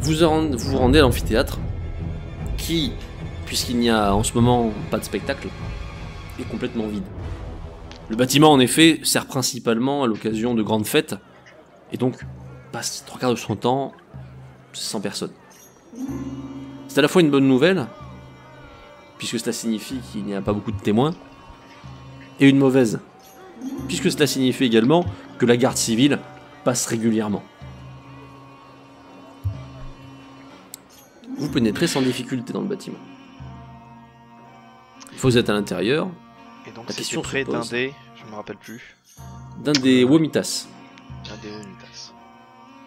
vous rendez à l'amphithéâtre, qui, puisqu'il n'y a en ce moment pas de spectacle, est complètement vide. Le bâtiment, en effet, sert principalement à l'occasion de grandes fêtes, et donc passe 3/4 de son temps sans personne. C'est à la fois une bonne nouvelle, puisque cela signifie qu'il n'y a pas beaucoup de témoins, et une mauvaise, puisque cela signifie également que la garde civile passe régulièrement. Vous pénétrez sans difficulté dans le bâtiment. Vous êtes à l'intérieur. Et donc La c'était question près se pose. d'un des... Je me rappelle plus. D'un des Womitas. Un des Unitas.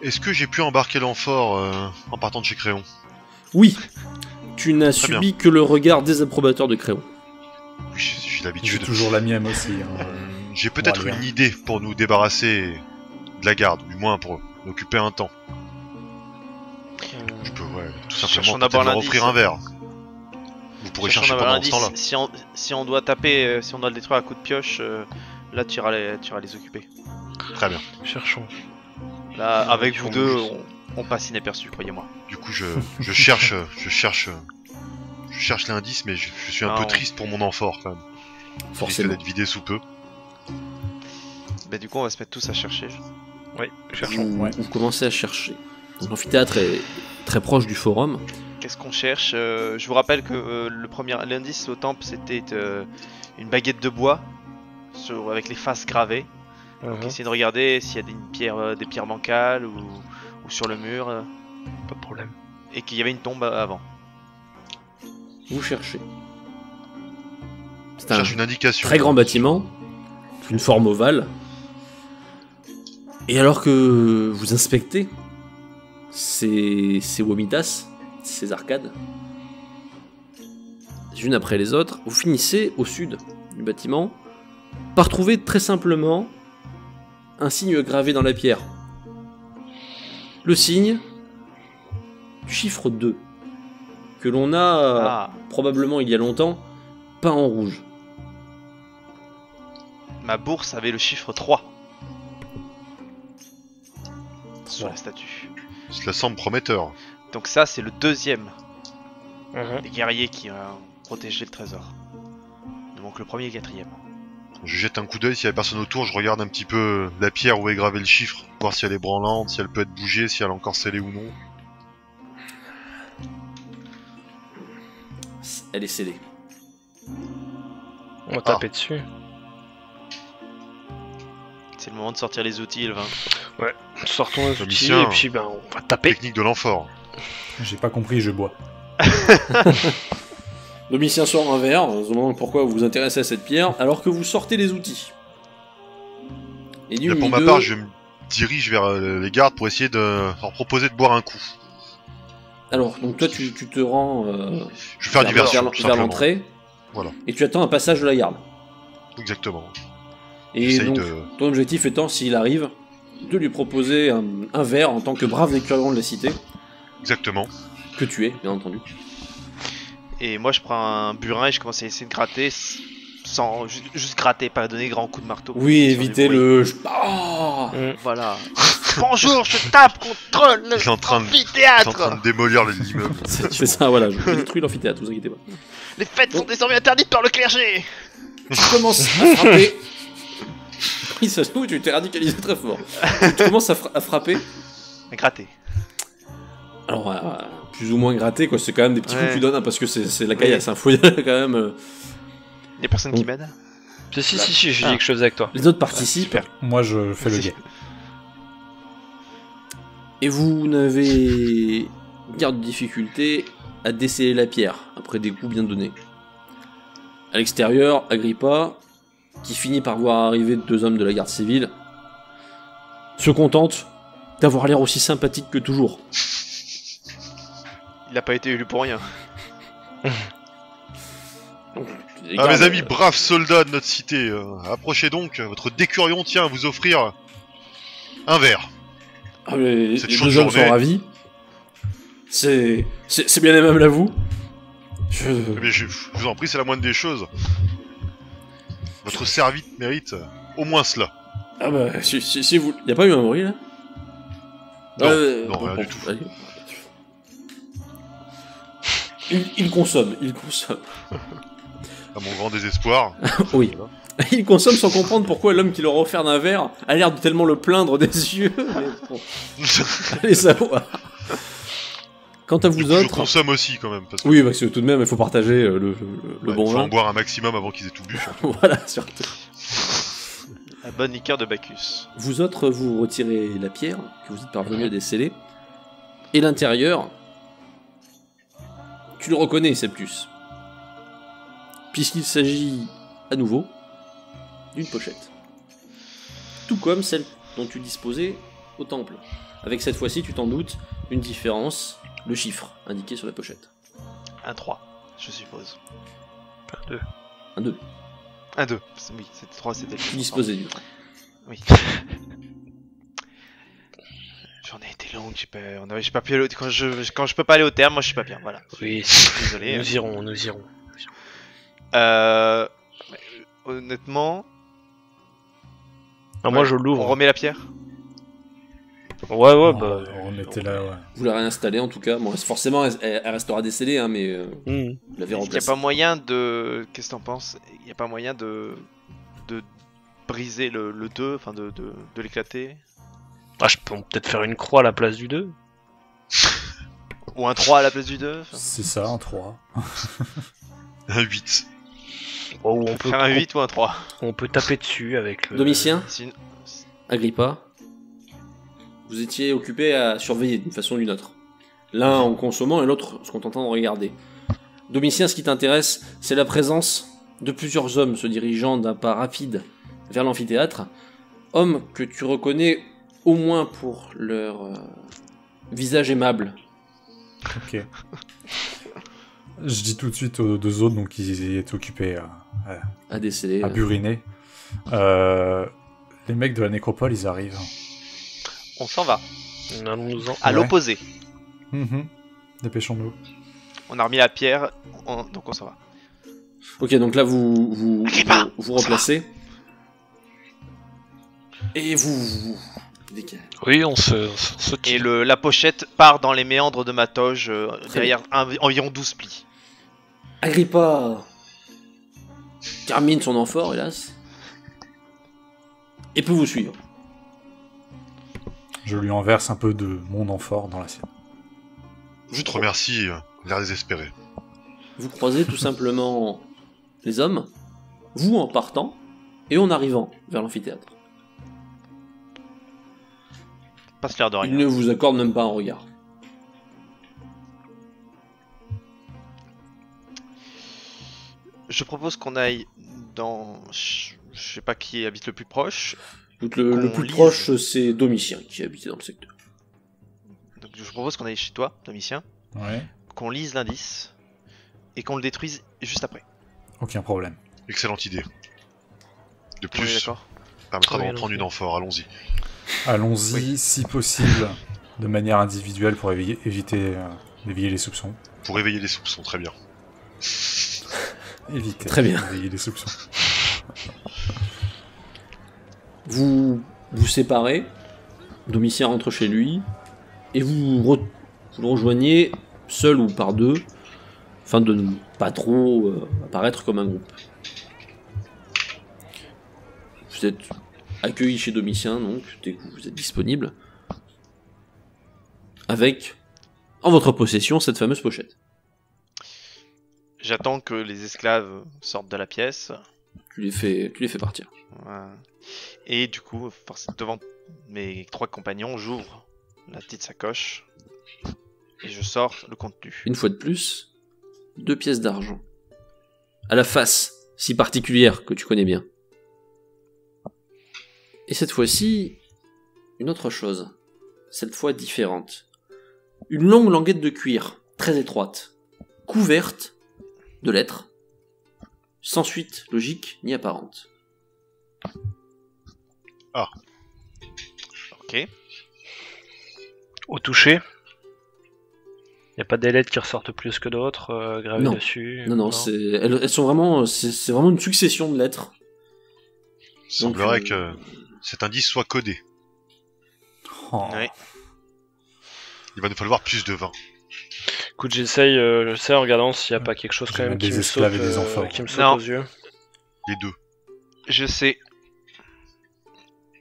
Est-ce que j'ai pu embarquer l'amphore en partant de chez Créon? Oui, tu n'as Très subi que le regard désapprobateur de Créon. Oui, j'ai J'ai l'habitude. toujours la mienne aussi. Hein. J'ai peut-être Bon, allez, une idée pour nous débarrasser de la garde, du moins pour occuper un temps. Je peux, tout Cherchons simplement d'abord peut-être leur l'indice. offrir un verre. Vous pourrez Cherchons chercher d'abord pendant ce l'indice. temps-là. Si on doit taper, si on doit le détruire à coup de pioche, là tu iras les occuper. Très bien. Cherchons. Là, avec vous Ils deux, font on passe inaperçu, croyez-moi. Du coup, je cherche l'indice, mais je suis un Ah, peu on- triste pour mon amphore quand même. Forcément. Il risque d'être vidé sous peu. Bah du coup on va se mettre tous à chercher. Oui, cherchons. Vous commencez à chercher. Donc, l'amphithéâtre est très proche du forum. Qu'est-ce qu'on cherche? Je vous rappelle que l'indice au temple c'était une baguette de bois avec les faces gravées. Donc essayez de regarder s'il y a des pierres bancales ou sur le mur. Pas de problème. Et qu'il y avait une tombe avant. Vous cherchez. C'est Je un cherche une indication. très grand bâtiment, une forme ovale. Et alors que vous inspectez ces Womitas, ces arcades, les unes après les autres, vous finissez au sud du bâtiment par trouver très simplement un signe gravé dans la pierre. Le signe du chiffre 2, que l'on a probablement il y a longtemps peint en rouge. Ma bourse avait le chiffre 3 sur la statue. Cela semble prometteur. Donc ça c'est le deuxième Mhm. des guerriers qui ont protégé le trésor. Donc le premier et le quatrième. Je jette un coup d'œil, s'il y a personne autour, je regarde un petit peu la pierre où est gravé le chiffre, voir si elle est branlante, si elle peut être bougée, si elle est encore scellée ou non. Elle est scellée. On va taper dessus. C'est le moment de sortir les outils, Elvin. Sortons les outils Commission. et puis ben on va taper. Technique de l'amphore. J'ai pas compris, je bois. Domitien sort un verre, on se demande pourquoi vous vous intéressez à cette pierre, alors que vous sortez les outils. Et du Mais pour ma milieu, part, je me dirige vers les gardes pour essayer de leur proposer de boire un coup. Alors, donc toi tu te rends Je vais faire diversion, tout vers simplement. l'entrée, Voilà, et tu attends un passage de la garde. exactement. Et J'essaye donc, de... ton objectif étant, s'il arrive, de lui proposer un verre en tant que brave écureuil de la cité, Exactement. que tu es, bien entendu. Et moi je prends un burin et je commence à essayer de gratter sans juste gratter, pas donner grand coup de marteau. Oui, Sur du évitez bruit. le... Ah Voilà. Bonjour, je tape contre Il est en train de- l'amphithéâtre. démolir l'immeuble. C'est ça, voilà, je détruis l'amphithéâtre, vous inquiétez pas. Les fêtes sont désormais interdites par le clergé. Tu commences à frapper. Oui, ça se trouve, tu t'es radicalisé très fort. Tu commences à frapper. À gratter. Alors, plus ou moins gratté, quoi. C'est quand même des petits coups Ouais. que tu donnes, hein, parce que c'est la caillasse. Hein. Faut y aller, quand même. Il y a personne qui Oh. m'aide. Si, j'ai dit Ah. quelque chose avec toi. Les autres participent. Super. Moi, je fais le Merci. guet. Et vous n'avez guère de difficulté à déceler la pierre, après des coups bien donnés. À l'extérieur, Agrippa, qui finit par voir arriver 2 hommes de la garde civile, se contente d'avoir l'air aussi sympathique que toujours. Il n'a pas été élu pour rien. Les Ah gardes, mes amis, braves soldats de notre cité, approchez donc, votre décurion tient à vous offrir un verre. les cette 2 chaude hommes journée. sont ravis. C'est bien aimable à vous. Mais je vous en prie, c'est la moindre des choses. Votre servite mérite au moins cela. Ah bah, si vous... Y a pas eu un bruit, là Non, non, rien du tout. allez. Il consomme. À mon grand désespoir. Oui. Il consomme sans comprendre pourquoi l'homme qui leur a offert d'un verre a l'air de tellement le plaindre des yeux. Mais bon, allez savoir. Quant à Du vous coup, je autres... consomme aussi quand même. Parce que Oui, parce que tout de même, il faut partager le ouais, bon il faut en vin. boire un maximum avant qu'ils aient tout bu. Voilà, surtout. La bonne liqueur de Bacchus. Vous autres, vous retirez la pierre que vous êtes parvenu à déceler. Et l'intérieur, tu le reconnais, Septus. Puisqu'il s'agit, à nouveau, d'une pochette. Tout comme celle dont tu disposais au temple. Avec cette fois-ci, tu t'en doutes, une différence, le chiffre indiqué sur la pochette. Un 3, je suppose. Un 2. Un 2. Un 2. Oui, c'était 3, c'était... Tu disposais du. Oui. J'en ai été long, j'ai pas pu aller quand je peux pas aller au terme, moi je suis pas bien, voilà. Oui, Désolé. nous irons. Honnêtement, Ah, moi je on l'ouvre. remet la pierre. Ouais, Oh, bah. on était là, ouais. Vous la réinstallez en tout cas. Bon, forcément, elle restera décellée, hein, mais Hmm. vous l'avez Est-ce qu'il n'y a remplacée. pas moyen de... Qu'est-ce que t'en penses? Il n'y a pas moyen de briser le 2, enfin de l'éclater? Ah, je peux peut-être faire une croix à la place du 2. Ou un 3 à la place du 2? C'est ça, un 3. Un 8. Oh, ou on peut, Faire un 8 ou un 3? on peut taper dessus avec le. Domitien, Sinon- Agrippa, vous étiez occupés à surveiller d'une façon ou d'une autre. L'un en consommant et l'autre se contentant de regarder. Domitien, ce qui t'intéresse, c'est la présence de plusieurs hommes se dirigeant d'un pas rapide vers l'amphithéâtre. Hommes que tu reconnais au moins pour leur visage aimable. Ok. Je dis tout de suite aux deux autres, donc ils étaient occupés À déceler. à buriner. Les mecs de la nécropole, ils arrivent. On s'en va. Allons-nous-en. À Ouais. l'opposé. Dépêchons-nous. On a remis la pierre, donc on s'en va. Ok, donc là vous replacez. Et vous Oui, on se Et tire. la pochette part dans les méandres de ma toge, derrière environ 12 plis. Agrippa termine son amphore, hélas, et peut vous suivre. Je lui enverse un peu de mon amphore dans la sienne. Je te remercie, l'air désespéré. Vous croisez tout simplement les hommes, vous en partant et en arrivant vers l'amphithéâtre. Passe l'air de Ils rien. ne vous accordent même pas un regard. Je propose qu'on aille dans... Je sais pas qui habite le plus proche. Donc le Qu'on plus lise. proche, c'est Domitien qui habitait dans le secteur. Donc je propose qu'on aille chez toi, Domitien, Ouais. qu'on lise l'indice et qu'on le détruise juste après. Aucun problème. Excellente idée. De On est plus, d'accord. permettra Très d'en bien, prendre ok. une amphore, allons-y. Allons-y, Oui. si possible, de manière individuelle pour éviter d'éveiller les soupçons. Pour éveiller les soupçons, très bien. Éviter Très bien. d'éveiller les soupçons. Vous vous séparez, Domitien rentre chez lui, et vous le rejoignez seul ou par deux, afin de ne pas trop apparaître comme un groupe. Vous êtes accueilli chez Domitien, donc, dès que vous êtes disponible, avec, en votre possession, cette fameuse pochette. J'attends que les esclaves sortent de la pièce. Tu les fais partir. Et du coup, devant mes 3 compagnons, j'ouvre la petite sacoche et je sors le contenu. Une fois de plus, 2 pièces d'argent. À la face, si particulière que tu connais bien. Et cette fois-ci, une autre chose. Cette fois différente. Une longue languette de cuir, très étroite, couverte de lettres, sans suite logique ni apparente. Ok. Au toucher. Y a pas des lettres qui ressortent plus que d'autres gravées Non. dessus. Non, elles sont vraiment, c'est vraiment une succession de lettres. Il semblerait Donc, que cet indice soit codé. Oh. Ouais. Il va nous falloir plus de vin. Écoute, j'essaie en regardant s'il n'y a pas quelque chose Je quand vais même mettre qui des me saute, esclaves et des enfants. qui me saute Non. aux yeux. Les deux. Je sais.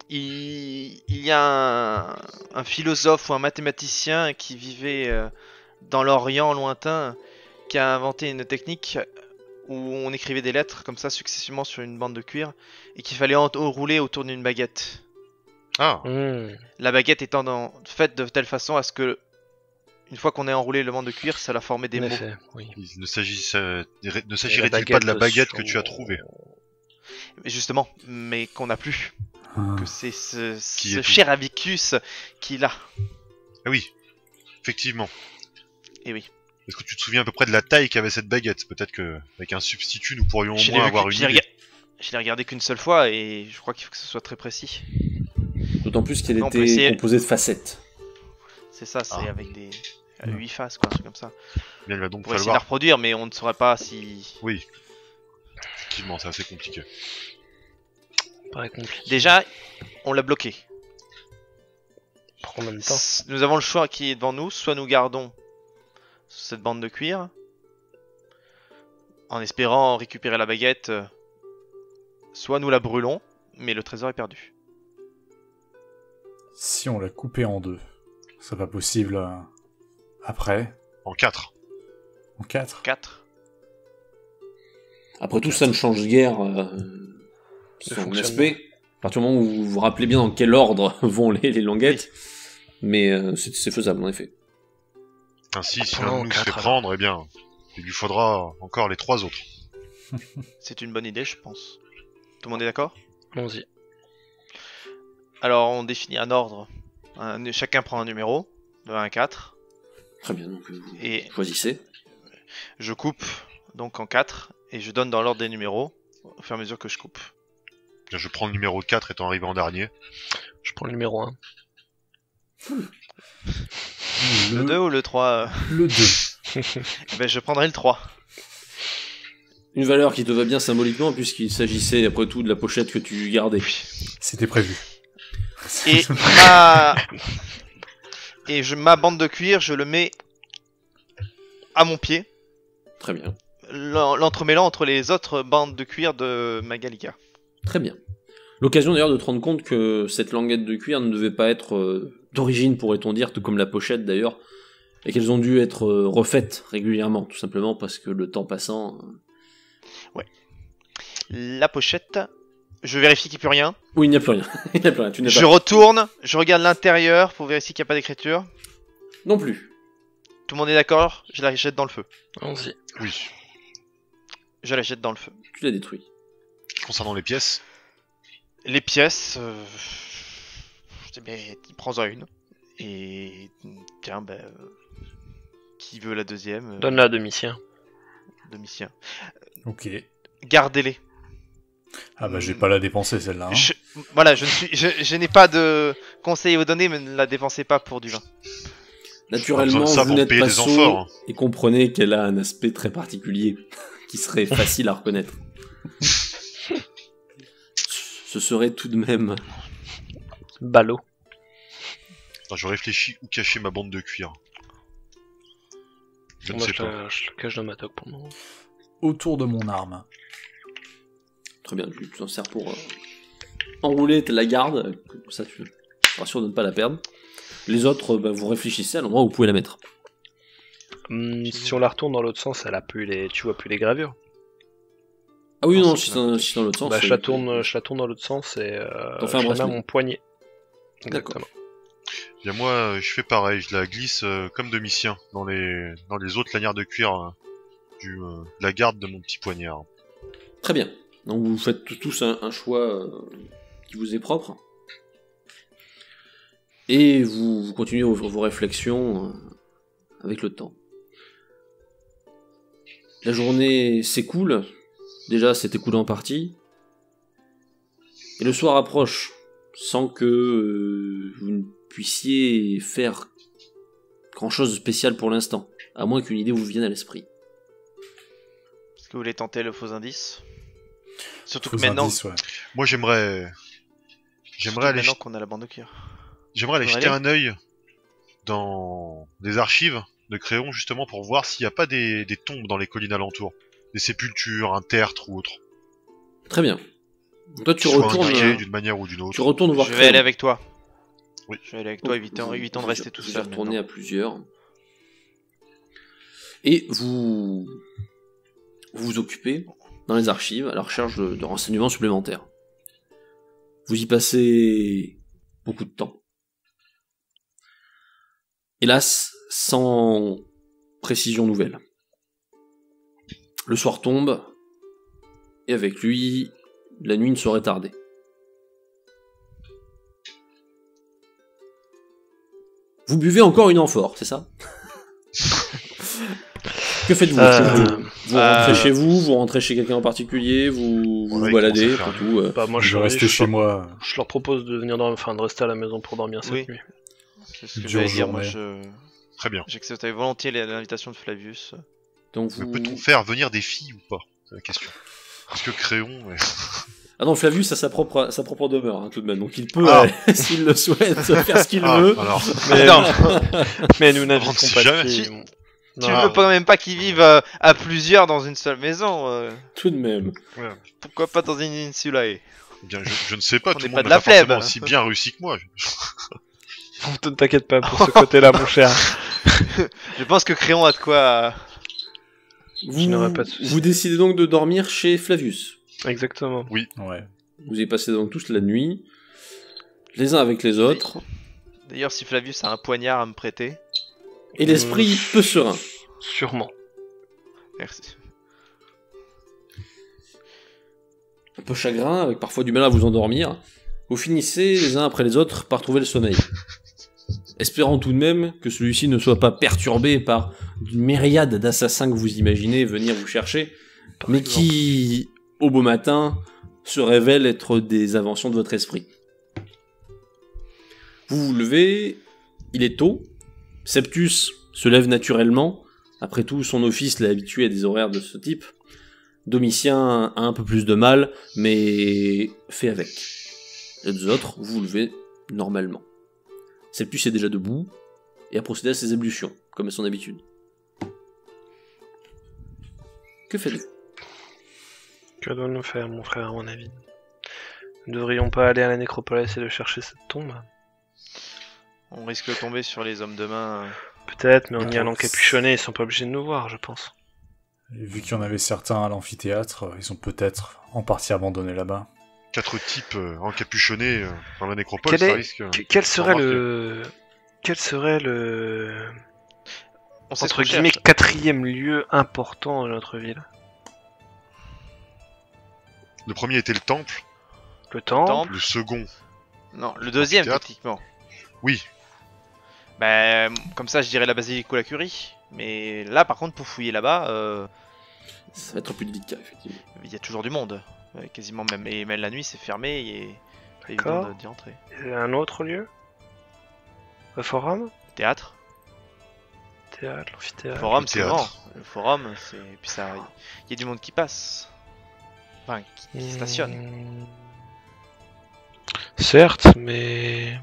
Il y a un philosophe ou un mathématicien qui vivait dans l'Orient lointain qui a inventé une technique où on écrivait des lettres comme ça successivement sur une bande de cuir et qu'il fallait enrouler autour d'une baguette. Ah, La baguette étant faite de telle façon à ce que une fois qu'on ait enroulé le bande de cuir, ça la formait des En mots. effet, oui. il ne s'agirait-il Et la pas de la baguette sur- que tu as trouvée? Justement, mais qu'on n'a plus. Ah. Que c'est Qui ce est tout. cher Avicus qui l'a. Ah oui, effectivement. Et oui. Est-ce que tu te souviens à peu près de la taille qu'avait cette baguette? Peut-être que avec un substitut, nous pourrions au Je l'ai moins vu avoir que- une je l'ai idée. Je l'ai regardé qu'une seule fois et je crois qu'il faut que ce soit très précis. D'autant plus qu'elle On peut était essayer. composée de facettes. C'est ça, c'est Ah. avec des 8 faces, quoi, un truc comme ça. Bien, il va On donc pourrait essayer de la falloir. reproduire, mais on ne saurait pas si. Oui. Effectivement, c'est assez compliqué. Paraît compliqué. Déjà, on l'a bloqué. Pour combien de temps? Nous avons le choix qui est devant nous, soit nous gardons cette bande de cuir, en espérant récupérer la baguette, soit nous la brûlons, mais le trésor est perdu. Si on l'a coupé en deux, c'est pas possible après, En 4. en 4. 4. Après tout, ça ne change guère son fonctionnement. aspect. À partir du moment où vous vous rappelez bien dans quel ordre vont les languettes. Mais c'est faisable, en effet. Ainsi, si Pendant l'un de nous se fait 4, prendre, eh bien, il lui faudra encore les 3 autres. C'est une bonne idée, je pense. Tout le monde est d'accord? Allons-y. Alors, on définit un ordre. Chacun prend un numéro, de 1 à 4. Très bien, donc vous Et choisissez. je coupe donc en 4 et je donne dans l'ordre des numéros au fur et à mesure que je coupe. Bien, je prends le numéro 4 étant arrivé en dernier. Je prends le numéro 1. Le 2 ou le 3 Le 2. Ben, je prendrai le 3. Une valeur qui te va bien symboliquement, puisqu'il s'agissait après tout de la pochette que tu gardais. C'était prévu. Et ma bande de cuir, je le mets à mon pied, Très bien. l'entremêlant entre les autres bandes de cuir de Magalica. Très bien. L'occasion d'ailleurs de te rendre compte que cette languette de cuir ne devait pas être d'origine, pourrait-on dire, tout comme la pochette d'ailleurs, et qu'elles ont dû être refaites régulièrement, tout simplement parce que le temps passant... La pochette, je vérifie qu'il n'y a plus rien. Oui, il n'y a plus rien. Il n'y a plus rien. Tu n'es Je pas... retourne, je regarde l'intérieur pour vérifier qu'il n'y a pas d'écriture. Non plus. Tout le monde est d'accord? Je la jette dans le feu. Allons-y. Oui. Je la jette dans le feu. Tu l'as détruit. Concernant les pièces, Les pièces, prends-en une. Et tiens, qui veut la deuxième? Donne-la à Domitien. Domitien. Ok. Gardez-les. Ah bah je vais pas la dépenser celle-là. Hein. Voilà, je n'ai pas de conseil à vous donner, mais ne la dépensez pas pour du vin. Naturellement, Pas besoin de ça vous pour n'êtes payer pas des sot amphores, hein. et comprenez qu'elle a un aspect très particulier qui serait facile à reconnaître. Ce serait tout de même... Ballot. Attends, je réfléchis où cacher ma bande de cuir. Je ne Moi, sais je pas. le cache dans ma toque pour le moment. Autour de mon arme. Très bien, tu t'en sers pour enrouler la garde, comme ça tu seras sûr de ne pas la perdre. Les autres, vous réfléchissez à l'endroit où vous pouvez la mettre. Si on la retourne dans l'autre sens, elle a plus les... tu vois plus les gravures. Ah oui, Non, non, c'est si dans l'autre sens... Bah, je la tourne dans l'autre sens et T'en fais un je la mets à bracelet. mon poignet. D'accord. Exactement. Bien moi, je fais pareil, je la glisse comme Domitien dans les autres lanières de cuir de la garde de mon petit poignard. Très bien. Donc vous faites tous un choix qui vous est propre. Et vous continuez vos réflexions avec le temps. La journée s'écoule. Déjà, c'est écoulé en partie. Et le soir approche, sans que vous ne puissiez faire grand-chose de spécial pour l'instant, à moins qu'une idée vous vienne à l'esprit. Est-ce que vous voulez tenter le faux indice? Surtout Faux que maintenant, indice, ouais. Moi j'aimerais aller maintenant qu'on a la bande de cuir. J'aimerais aller Allez. jeter un œil dans des archives de Créon, justement, pour voir s'il n'y a pas des tombes dans les collines alentours. Des sépultures, un tertre ou autre. Très bien. Toi, tu Qui soient retournes, indiqués d'une manière ou d'une autre. tu retournes voir Je vais Créon. aller avec toi. Oui. Je vais aller avec toi, évitant de rester tout Vous seul. retournez maintenant. à plusieurs. Et vous vous occupez dans les archives à la recherche de renseignements supplémentaires. Vous y passez beaucoup de temps. Hélas, sans précision nouvelle. Le soir tombe, et avec lui, la nuit ne saurait tarder. Vous buvez encore une amphore, c'est ça? Que faites-vous? Vous rentrez chez vous rentrez chez quelqu'un en particulier, vous Ouais, vous baladez, il commence à après faire tout. Bah, moi, Je vais rester chez moi. Je leur propose de venir de rester à la maison pour dormir cette Oui. nuit. C'est ce que Dure j'allais dire. Moi, journée. Très bien. j'acceptais volontiers l'invitation de Flavius. Donc Mais vous... peut-on faire venir des filles ou pas? C'est la question. Parce que Créon... Ah non, Flavius a sa propre demeure, hein, tout de même. Donc il peut, Ah. s'il le souhaite, faire ce qu'il Ah, veut. alors... Mais, Non. mais nous On n'invitons ne sait pas de jamais. filles. Tu Non. veux pas même pas qu'ils vivent à plusieurs dans une seule maison Tout de même. Ouais. Pourquoi pas dans une insulae? Eh bien, je ne sais pas, On tout n'est le pas monde de n'a la pas forcément flemme. aussi bien réussi que moi. Ne t'inquiète pas pour ce côté-là, mon cher. Je pense que Créon a de quoi. Vous, n'aurai pas de soucis. vous décidez donc de dormir chez Flavius. Exactement. Ouais. Vous y passez donc tous la nuit, les uns avec les autres, D'ailleurs, si Flavius a un poignard à me prêter. et l'esprit peu serein. Sûrement. Merci. Un peu chagrin, avec parfois du mal à vous endormir, vous finissez les uns après les autres par trouver le sommeil. Espérant tout de même que celui-ci ne soit pas perturbé par une myriade d'assassins que vous imaginez venir vous chercher, mais qui, au beau matin, se révèlent être des inventions de votre esprit. Vous vous levez, il est tôt, Septus se lève naturellement, après tout son office l'a habitué à des horaires de ce type, Domitien a un peu plus de mal, mais fait avec. Les deux autres, vous vous levez normalement. Septus est déjà debout, et a procédé à ses ablutions, comme à son habitude. Que faites-vous? Que doit-nous faire, mon frère, à mon avis? Ne devrions pas aller à la nécropole essayer de chercher cette tombe? On risque de tomber sur les hommes de main. Peut-être, mais en y D'accord. allant capuchonnés, ils sont pas obligés de nous voir, je pense. Et vu qu'il y en avait certains à l'amphithéâtre, ils ont peut-être en partie abandonné là-bas. 4 types encapuchonnés dans la nécropole, Quel ça est- risque... Quel serait remarque. le... Quel serait le... On sait ce entre qu'on guillemets, cherche. 4e lieu important de notre ville? Le premier était le temple, Le temple? Temple. le second... Non, le deuxième, Amphithéâtre. techniquement. Oui, Bah, comme ça, je dirais la basilique ou la curie. Mais là, par contre, pour fouiller là-bas, Ça va être plus délicat, effectivement. il y a toujours du monde. Quasiment même. Et même la nuit, c'est fermé et pas D'accord. évident d'y entrer. Et un autre lieu? Le forum? Théâtre. Théâtre, Le l'amphithéâtre. forum, c'est théâtre. grand. Le forum, c'est. Puis ça. Il y a du monde qui passe. Enfin, qui stationne. Hmm. Certes, mais...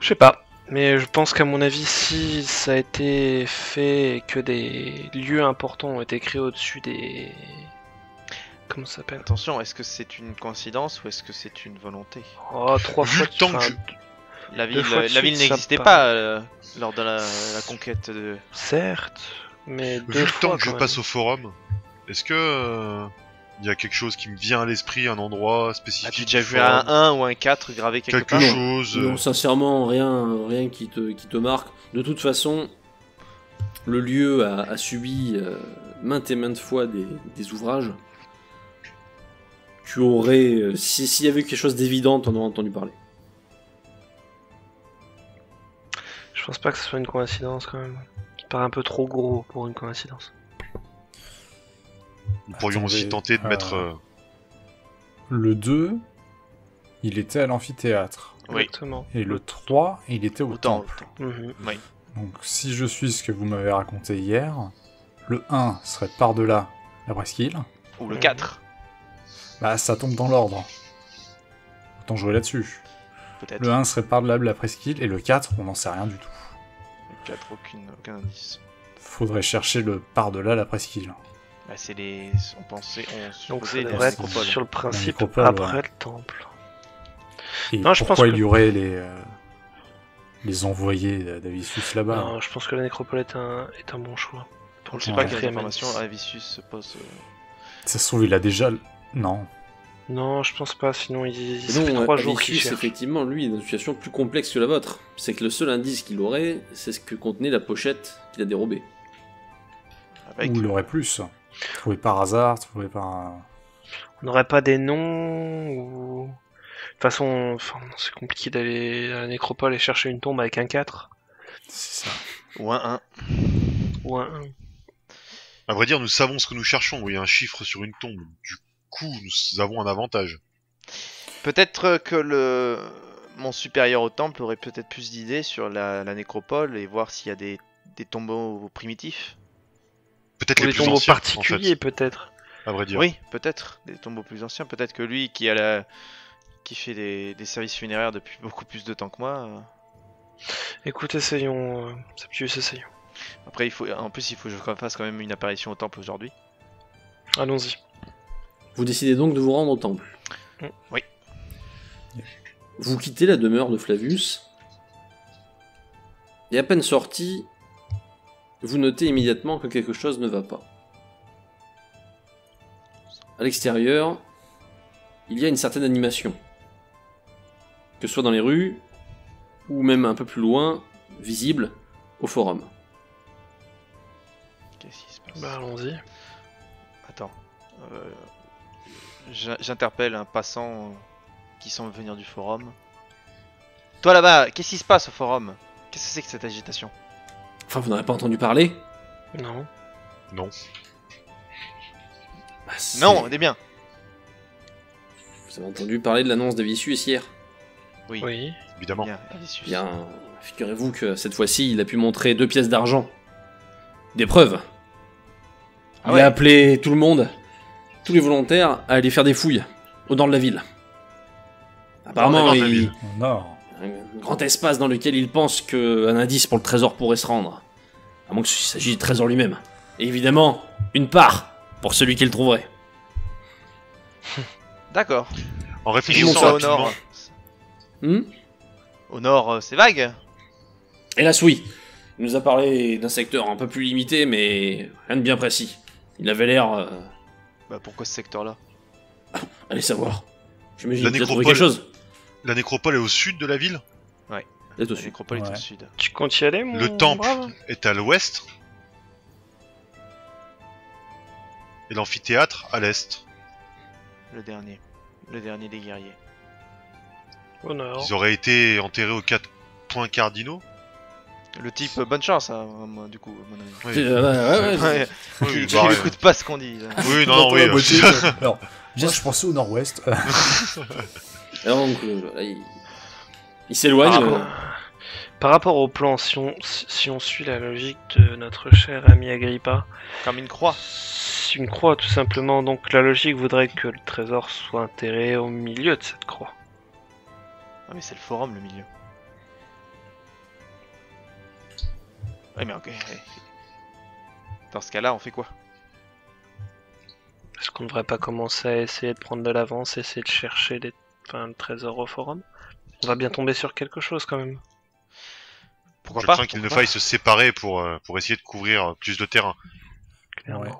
Je sais pas. Mais je pense qu'à mon avis, si ça a été fait et que des lieux importants ont été créés au-dessus des... Comment ça s'appelle? Attention, est-ce que c'est une coïncidence ou est-ce que c'est une volonté? Oh, 3 Vu fois le temps enfin, que La Deux ville, fois de la suite, ville ça n'existait me pas lors de la conquête de. Certes, mais Vu deux le fois temps que je quand passe même. au forum, est-ce que... il y a quelque chose qui me vient à l'esprit, un endroit spécifique As-tu déjà du vu forum, un 1 ou un 4 gravé quelque quelque part? chose Non, sincèrement, rien qui te marque. De toute façon, le lieu a subi maintes et maintes fois des ouvrages. Tu aurais, s'il y avait eu quelque chose d'évident, t'en aurais entendu parler. Je pense pas que ce soit une coïncidence quand même. Ça paraît un peu trop gros pour une coïncidence. Nous pourrions aussi Attendez, tenter de mettre... Le 2, il était à l'amphithéâtre. Oui. Exactement. Et le 3, il était au Autant. temple. Mhm. Oui. Donc si je suis ce que vous m'avez raconté hier, le 1 serait par-delà la presqu'île. Ou le Mhm. 4, Bah ça tombe dans l'ordre. Autant jouer là-dessus. peut-être. Le 1 serait par-delà la presqu'île, et le 4, on n'en sait rien du tout. 4, aucun indice. Faudrait chercher le par-delà la presqu'île. Bah, c'est les. On Donc ça supposait les devrait être nécropoles. sur le principe nécropole, après ouais. le temple. Et Non, je pense pourquoi que- il y aurait les envoyés d'Avicius là-bas? Non, je pense que la nécropole est un bon choix. Pour On le sait Ouais. pas quelle quatrième information indice. Avicius se pose. Ça se trouve, il a déjà... Non. Non, je pense pas, sinon Et ça fait non, 3 jours qu'il Avicius, cherche. effectivement, lui, est dans une situation plus complexe que la vôtre. C'est que le seul indice qu'il aurait, c'est ce que contenait la pochette qu'il a dérobée. Avec... Ou il aurait plus. Trouvé par hasard, trouvé par... On n'aurait pas des noms ou... De toute façon, enfin, c'est compliqué d'aller à la nécropole et chercher une tombe avec un 4 C'est ça. Ou un 1. ou un 1. À vrai dire, nous savons ce que nous cherchons. Il y a un chiffre sur une tombe. Du coup, nous avons un avantage. Peut-être que mon supérieur au temple aurait peut-être plus d'idées sur la nécropole et voir s'il y a des tombeaux primitifs. Peut-être Ou les des plus tombeaux anciens, particuliers, en peut-être. fait, à vrai dire. Oui, peut-être des tombeaux plus anciens. Peut-être que lui qui fait des services funéraires depuis beaucoup plus de temps que moi. Écoute, essayons. Septius, essayons. Après, il faut que je fasse quand même une apparition au temple aujourd'hui. Allons-y. Vous décidez donc de vous rendre au temple. Oui. Vous quittez la demeure de Flavius, et à peine sorti, vous notez immédiatement que quelque chose ne va pas. À l'extérieur, il y a une certaine animation. Que ce soit dans les rues, ou même un peu plus loin, visible, au forum. Qu'est-ce qui se passe? Bah, allons-y. Attends. J'interpelle un passant qui semble venir du forum. Toi là-bas, qu'est-ce qui se passe au forum? Qu'est-ce que c'est que cette agitation? Enfin, vous n'aurez pas entendu parler? Non. Non. Bah, c'est- Non, on est bien. Vous avez entendu parler de l'annonce d'Avicius hier? Oui, Oui. Évidemment. bien, Avicius. Bien, figurez-vous que cette fois-ci, il a pu montrer 2 pièces d'argent. Des preuves. Ah Il ouais. a appelé tout le monde, tous les volontaires, à aller faire des fouilles au nord de la ville. Apparemment, nord de la il ville. Au nord. un grand espace dans lequel il pense qu'un indice pour le trésor pourrait se rendre. À moins qu'il s'agisse du trésor lui-même. Et évidemment, une part pour celui qui le trouverait. D'accord. En Tout réfléchissant ça au rapidement, nord. Hmm Au nord, c'est vague. Hélas, oui. Il nous a parlé d'un secteur un peu plus limité, mais rien de bien précis. Il avait l'air... Bah pourquoi ce secteur-là? allez savoir. J'imagine La qu'il a trouvé nécropole. quelque chose. la nécropole est au sud de la ville. Vous êtes au La sud. nécropole est au Ouais. sud. Tu comptes y aller, mon Le temple brave est à l'ouest. Et l'amphithéâtre à l'est. Le dernier des guerriers. Au nord. Ils auraient été enterrés aux 4 points cardinaux. Le type bonne chance, hein, moi, du coup, à mon avis. Oui, Ouais, oui, qui bah, n'écoute pas ce qu'on dit. là. oui, non, oui. Alors, déjà, je pensais au nord-ouest. Alors, donc, là, il s'éloigne. Par rapport au plan, si on suit la logique de notre cher ami Agrippa, Comme une croix. c'est une croix tout simplement, donc la logique voudrait que le trésor soit enterré au milieu de cette croix. Ah mais c'est le forum le milieu. Ouais mais ok. Dans ce cas-là, on fait quoi? Est-ce qu'on ne devrait pas commencer à essayer de prendre de l'avance, essayer de chercher le trésor au forum? On va bien tomber sur quelque chose quand même. Pourquoi Je pas? crains qu'il ne pourquoi faille se séparer pour essayer de couvrir plus de terrain. Clairement. Ouais.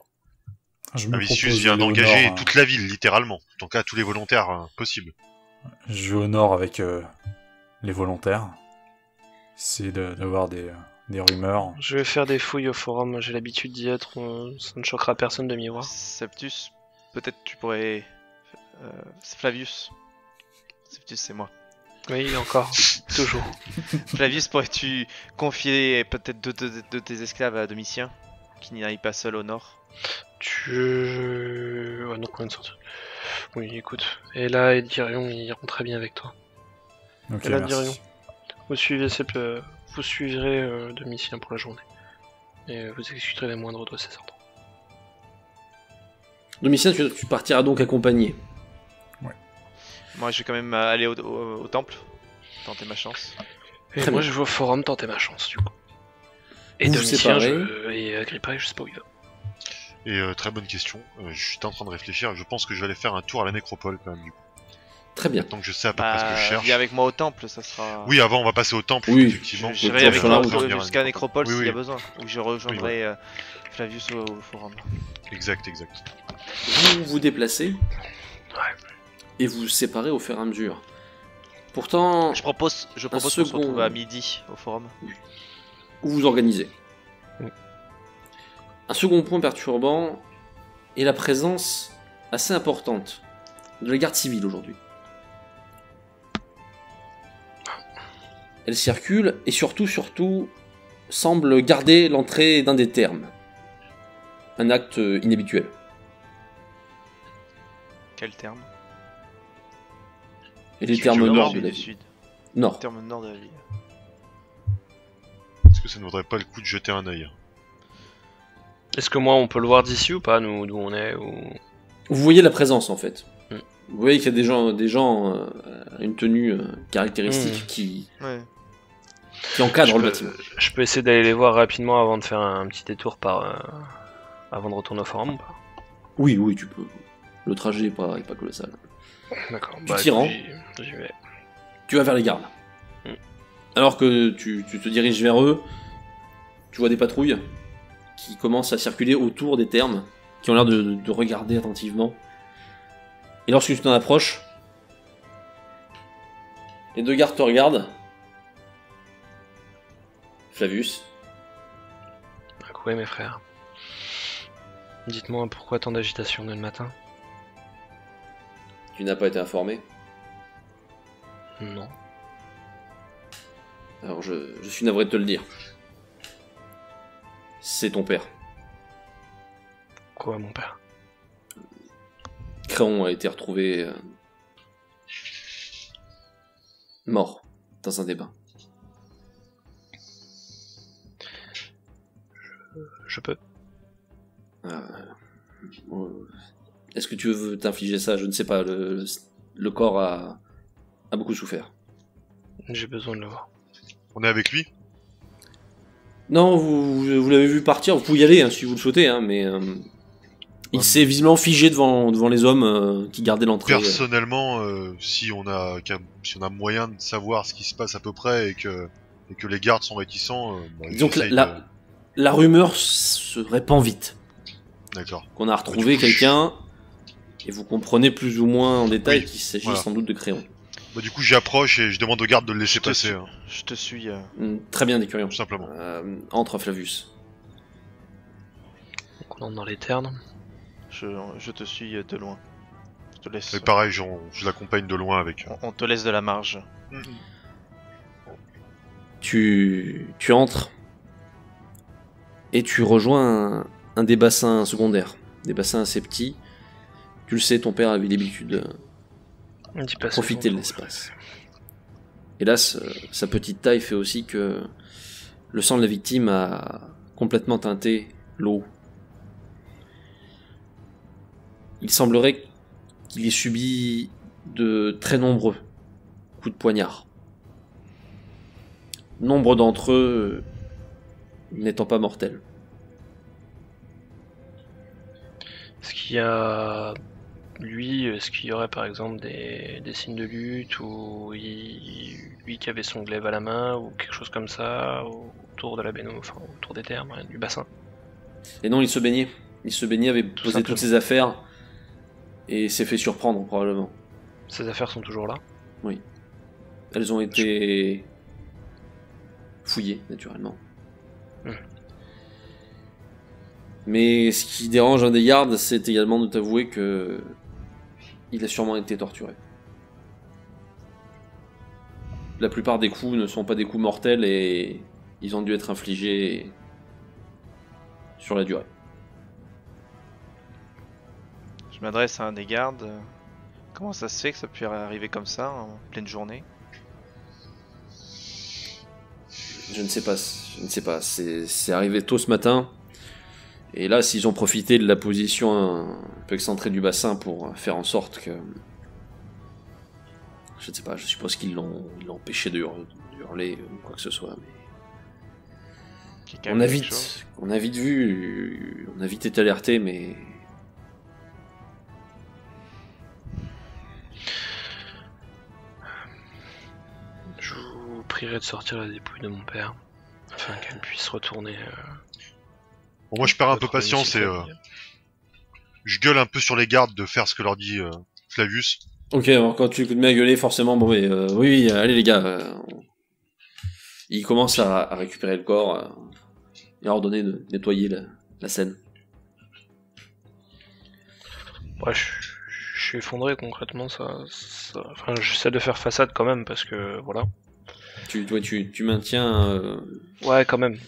Je me Avicius propose vient d'aller au d'engager nord, toute la ville, littéralement. En tout cas, tous les volontaires possibles. Je vais au nord avec les volontaires. Essayer d'avoir des rumeurs. Je vais faire des fouilles au forum, j'ai l'habitude d'y être, ça ne choquera personne de m'y pas voir. Septus, peut-être tu pourrais... c'est Flavius. Septus c'est moi. Oui, encore, toujours. Flavius, pourrais-tu confier peut-être deux de tes esclaves à Domitien? Qui n'aille pas seul au nord? Ouais, non, combien de sortir? Oui, écoute. Et là, et Dirion, ils iront très bien avec toi. Ok, Et là, merci. Dirion, vous suivrez Domitien pour la journée. Et vous exécuterez les moindres de ses ordres. Domitien, tu partiras donc accompagné. Moi je vais quand même aller au temple. Tenter ma chance. Et Très moi, bien. je vais au forum tenter ma chance, du coup. Et Vous vous Domitien, séparez. et Agrippa, je sais pas où il va. Et très bonne question. Je suis en train de réfléchir. Je pense que je vais aller faire un tour à la nécropole quand même. Du coup. Très bien. Tant que je sais à peu près ce que je cherche. Viens avec moi au temple, ça sera. Oui, avant on va passer au temple, Oui. effectivement. J'irai toujours avec sur la toi route. jusqu'à la nécropole Oui, s'il y a oui. besoin. Ou je rejoindrai Flavius au forum. Exact. Vous vous déplacez et vous vous séparez au fur et à mesure. Pourtant, Je propose qu'on se second- retrouve à midi au forum. vous vous organisez. Mm. Un second point perturbant est la présence assez importante de la garde civile aujourd'hui. Elle circule et surtout semble garder l'entrée d'un des termes. Un acte inhabituel. Quel terme? Et les Sud, termes nord, nord de Sud, la du ville. sud. Nord. Terme nord de la ville. Est-ce que ça ne vaudrait pas le coup de jeter un œil? Est-ce que moi, on peut le voir d'ici ou pas, nous, d'où on est ou... Vous voyez la présence en fait. Mm. Vous voyez qu'il y a des gens à une tenue caractéristique qui encadrent le bâtiment. Je peux essayer d'aller les voir rapidement avant de faire un petit détour avant de retourner au forum ou pas? Oui, tu peux. Le trajet est pas colossal. D'accord. Tu t'y rends. J'y vais. Tu vas vers les gardes. Mm. Alors que tu te diriges vers eux, tu vois des patrouilles qui commencent à circuler autour des termes, qui ont l'air de regarder attentivement. Et lorsque tu t'en approches, les deux gardes te regardent. Flavius, Oui, mes frères. Dites-moi pourquoi tant d'agitation dès le matin? tu n'as pas été informé. Non. Alors je suis navré de te le dire. C'est ton père. Quoi, mon père? Créon a été retrouvé mort dans un débat. Je peux. Est-ce que tu veux t'infliger ça? Je ne sais pas. Le corps a beaucoup souffert. J'ai besoin de le voir. On est avec lui? Non, vous l'avez vu partir. Vous pouvez y aller si vous le souhaitez, hein, mais il s'est visiblement figé devant les hommes qui gardaient l'entrée. Personnellement, si on a moyen de savoir ce qui se passe à peu près et que les gardes sont réticents, Disons que j'essaye la rumeur se répand vite. D'accord. Qu'on a retrouvé quelqu'un, et vous comprenez plus ou moins en détail qu'il s'agit sans doute de Créon. Du coup, j'approche et je demande aux gardes de le laisser passer. Hein. Je te suis. Très bien, Décurion. Tout simplement. Entre, Flavius. Donc on entre dans les ternes. Je te suis de loin. Je te laisse. Et pareil, je l'accompagne de loin avec. On te laisse de la marge. Tu entres et tu rejoins un des bassins secondaires, des bassins assez petits. Tu le sais, ton père avait l'habitude de profiter de l'espace. Hélas, sa petite taille fait aussi que le sang de la victime a complètement teinté l'eau. Il semblerait qu'il ait subi de très nombreux coups de poignard. Nombre d'entre eux n'étant pas mortels. Est-ce qu'il y a... est-ce qu'il y aurait par exemple des signes de lutte, ou lui qui avait son glaive à la main, ou quelque chose comme ça, autour de la baignoire, enfin autour des termes, du bassin? Et non, il se baignait. Il se baignait, avait posé toutes ses affaires, et s'est fait surprendre probablement. Ses affaires sont toujours là? Oui. Elles ont été fouillées, naturellement. Mais ce qui dérange un des gardes, c'est également de t'avouer que il a sûrement été torturé. La plupart des coups ne sont pas des coups mortels et ils ont dû être infligés sur la durée. Je m'adresse à un des gardes. Comment ça se fait que ça puisse arriver comme ça, en pleine journée? Je ne sais pas. C'est arrivé tôt ce matin. Et là, s'ils ont profité de la position un peu excentrée du bassin pour faire en sorte que... Je ne sais pas, je suppose qu'ils l'ont empêché de hurler ou quoi que ce soit. Mais... Quelqu'un a vu quelque chose On a vite vu, on a vite été alerté, mais Je vous prierai de sortir la dépouille de mon père, afin qu'elle puisse retourner. Bon, moi je perds un peu retrouver patience une et petite famille. je gueule un peu sur les gardes de faire ce que leur dit Flavius. ok. Alors quand tu te mets à gueuler, forcément, bon, mais oui, allez les gars. Il commence à récupérer le corps et à ordonner de nettoyer la scène. Ouais, je suis effondré concrètement, Enfin, j'essaie de faire façade quand même, parce que voilà. Tu maintiens, Ouais, quand même.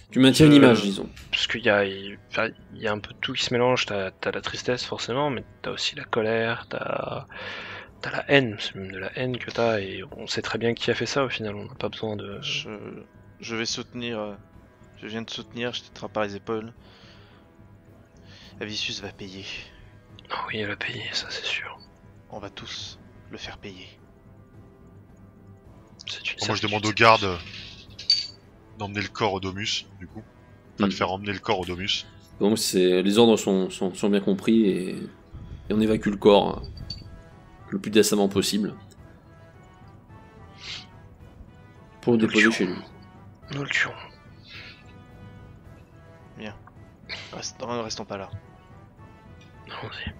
tu maintiens une image, disons. Parce qu'il y a, enfin, il y a un peu de tout qui se mélange. T'as la tristesse forcément, mais t'as aussi la colère, t'as la haine, c'est même de la haine que t'as, et on sait très bien qui a fait ça au final, on n'a pas besoin de... Je vais soutenir. Je viens de soutenir, je te trappe par les épaules. Avicius va payer. Ah oui, elle a payé, ça c'est sûr. On va tous le faire payer. C'est une Moi je demande aux certitude. gardes d'emmener le corps au Domus, du coup. Enfin, de Mm. faire emmener le corps au Domus. Donc les ordres sont bien compris et on évacue le corps le plus décemment possible pour le déposer chez lui. Nous le tuons. Restons pas là. Allons-y.